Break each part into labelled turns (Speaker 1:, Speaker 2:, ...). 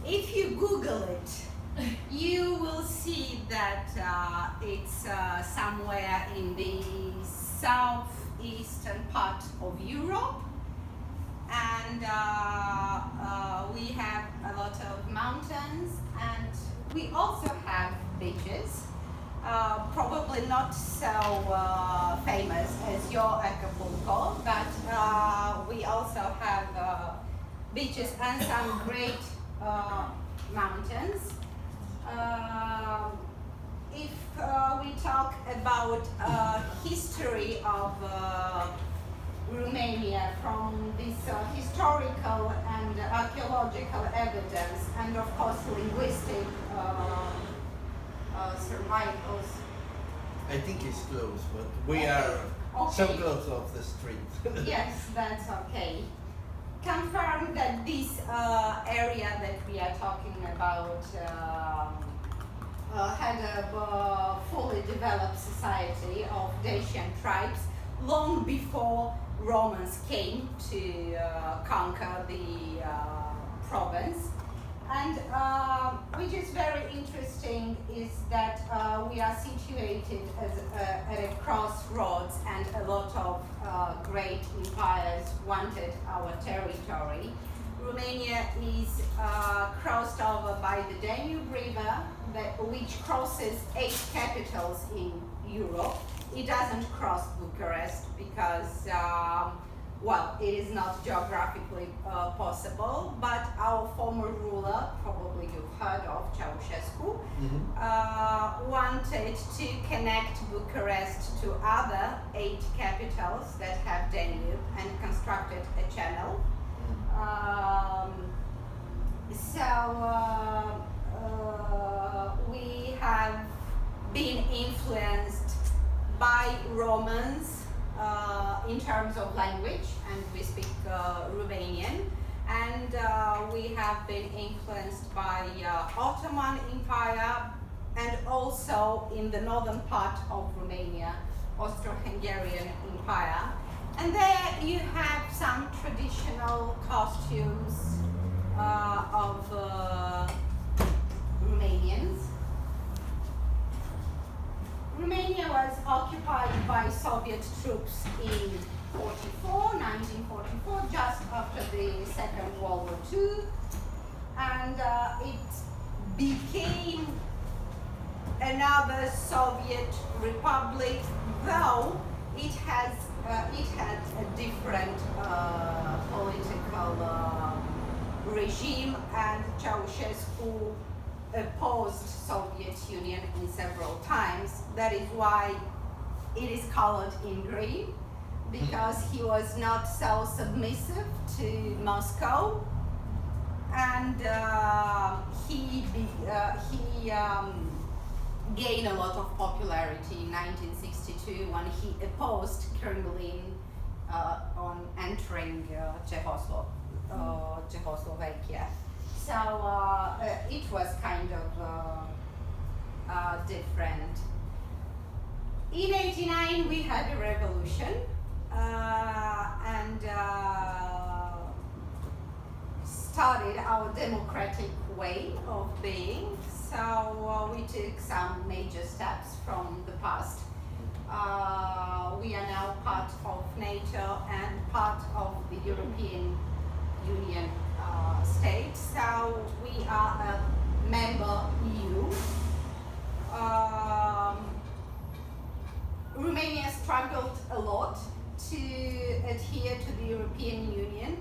Speaker 1: If you Google it, you will see that it's somewhere in the southeastern part of Europe, and we have a lot of mountains, and we also have beaches. Probably not so famous as your Acapulco, but we also have beaches and some great mountains. If we talk about history of Romania from this historical and archaeological evidence, and of course linguistic survivals.
Speaker 2: I think it's close, but we are so close off the street.
Speaker 1: Yes, that's okay. Confirm that this area that we are talking about had a fully developed society of Dacian tribes long before Romans came to conquer the province. And which is very interesting is that we are situated at a crossroads, and a lot of great empires wanted our territory. Romania is crossed over by the Danube River, which crosses 8 capitals in Europe. It doesn't cross Bucharest because well, it is not geographically possible, but our former ruler, probably you've heard of, Ceausescu, wanted to connect Bucharest to other 8 capitals that have Danube and constructed a channel. We have been influenced by Romans in terms of language, and we speak Romanian, and we have been influenced by Ottoman Empire, and also in the northern part of Romania, Austro-Hungarian Empire. And there you have some traditional costumes of Romanians. Romania was occupied by Soviet troops in 1944, just after the Second World War II, and it became another Soviet republic, though it had a different political regime, and Ceausescu opposed Soviet Union in several times. That is why it is colored in green, because he was not so submissive to Moscow, and he gained a lot of popularity in 1962 when he opposed Kremlin on entering Czechoslovakia. So it was kind of different. In '89 we had a revolution and started our democratic way of being. So we took some major steps from the past. We are now part of NATO and part of the European Union state, so we are a member EU. Romania struggled a lot to adhere to the European Union.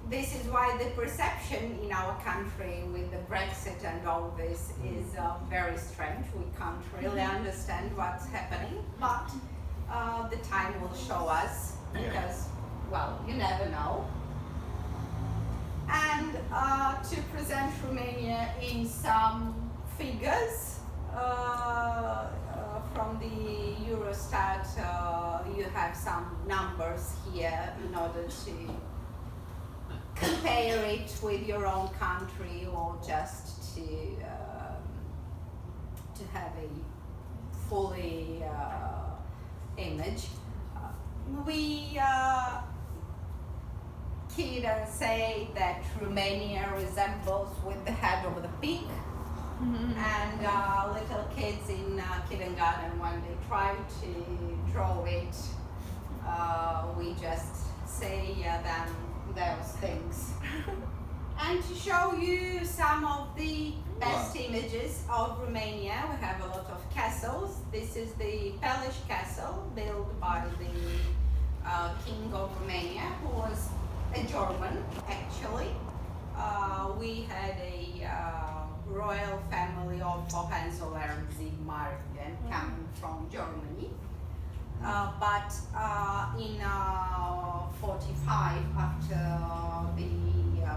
Speaker 1: This is why the perception in our country with the Brexit and all this is very strange. We can't really understand what's happening, but the time will show us, because, well, you never know. And to present Romania in some figures from the Eurostat, you have some numbers here in order to compare it with your own country, or just to have a fully image. We kid and say that Romania resembles with the head of the pig. And little kids in kindergarten, when they try to draw it, we just say them those things. And to show you some of the best images of Romania, we have a lot of castles. This is the Palace Castle, built by the King of Romania, who was a German, actually. We had a royal family of Hohenzollern-Sigmaringen coming from Germany. But in 45, after the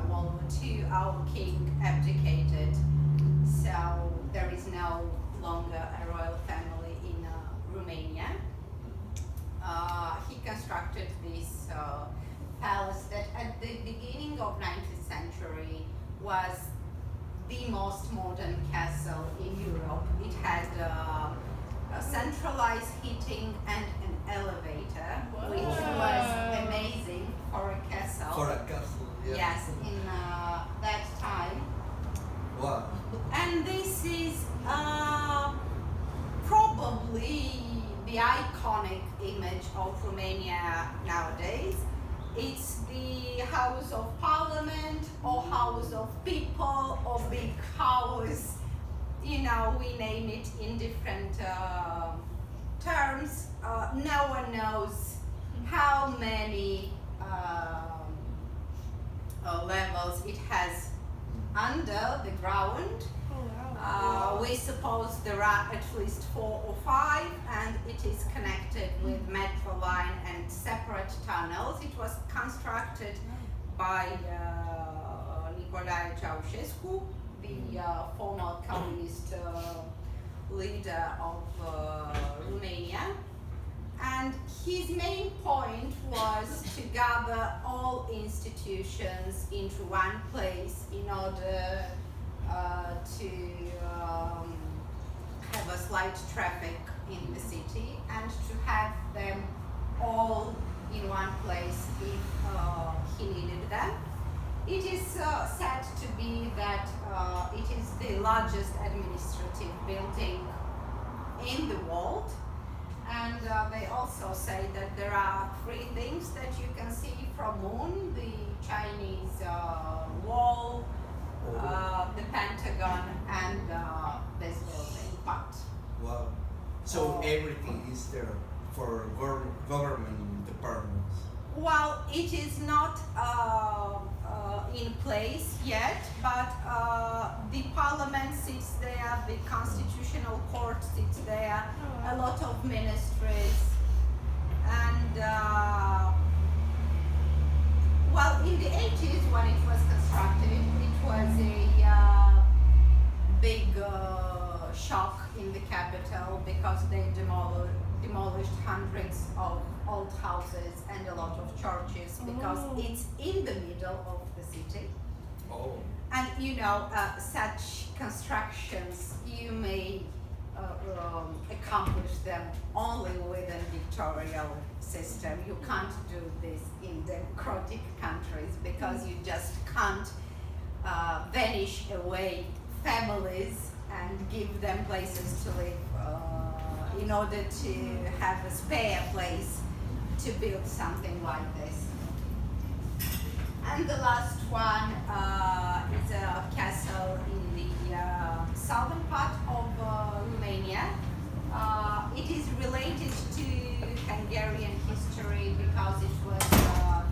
Speaker 1: World War II, our king abdicated, so there is no longer a royal family in Romania. He constructed this palace that at the beginning of 19th century was the most modern castle in Europe. It had a centralized heating and an elevator, which was amazing for a castle.
Speaker 2: For a castle, yeah.
Speaker 1: Yes, in that time.
Speaker 2: Wow.
Speaker 1: And this is probably the iconic image of Romania nowadays. It's the House of Parliament or House of People or Big House. You know, we name it in different terms. No one knows how many levels it has under the ground. We suppose there are at least 4 or 5, and it is connected with metro line and separate tunnels. It was constructed by Nicolae Ceausescu, the former communist leader of Romania. And his main point was to gather all institutions into one place in order to have a slight traffic in the city and to have them all in one place if he needed them. It is said to be that it is the largest administrative building in the world, and they also say that there are 3 things that you can see from Moon: the Chinese wall, the Pentagon, and this building. But
Speaker 2: wow. So everything is there for government departments.
Speaker 1: Well, it is not in place yet, but the parliament sits there, the constitutional court sits there, a lot of ministries, and well, in the 80s when it was constructed, it was a big shock in the capital because they demolished hundreds of old houses and a lot of churches because it's in the middle of the city.
Speaker 2: Oh.
Speaker 1: And you know, such constructions, you may accomplish them only with a dictatorial system. You can't do this in democratic countries because you just can't vanish away families and give them places to live in order to have a spare place to build something like this. And the last one is a castle in the southern part of Romania. It is related to Hungarian history because it was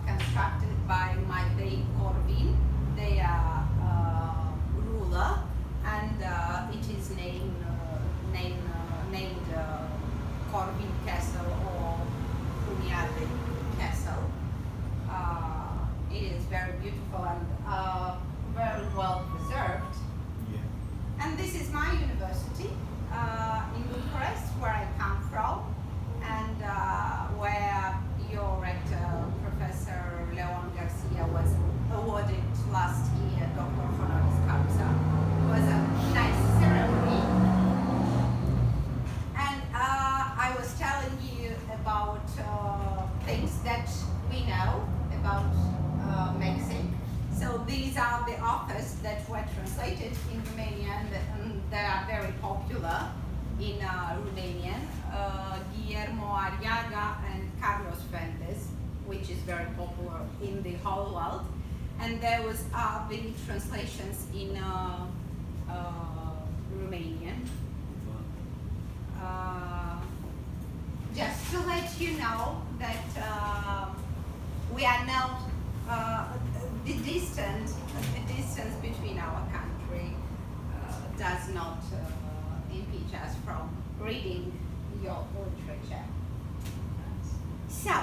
Speaker 1: constructed by Matei Corvin, their ruler, and it is named Corvin Castle or Hunyadi Castle. It is very beautiful and very well that were translated in Romanian, and they are very popular in Romanian. Guillermo Arriaga and Carlos Fuentes, which is very popular in the whole world. And there was the translations in Romanian. Just to let you know that we are now the distance between our country does not impede us from reading your literature. So.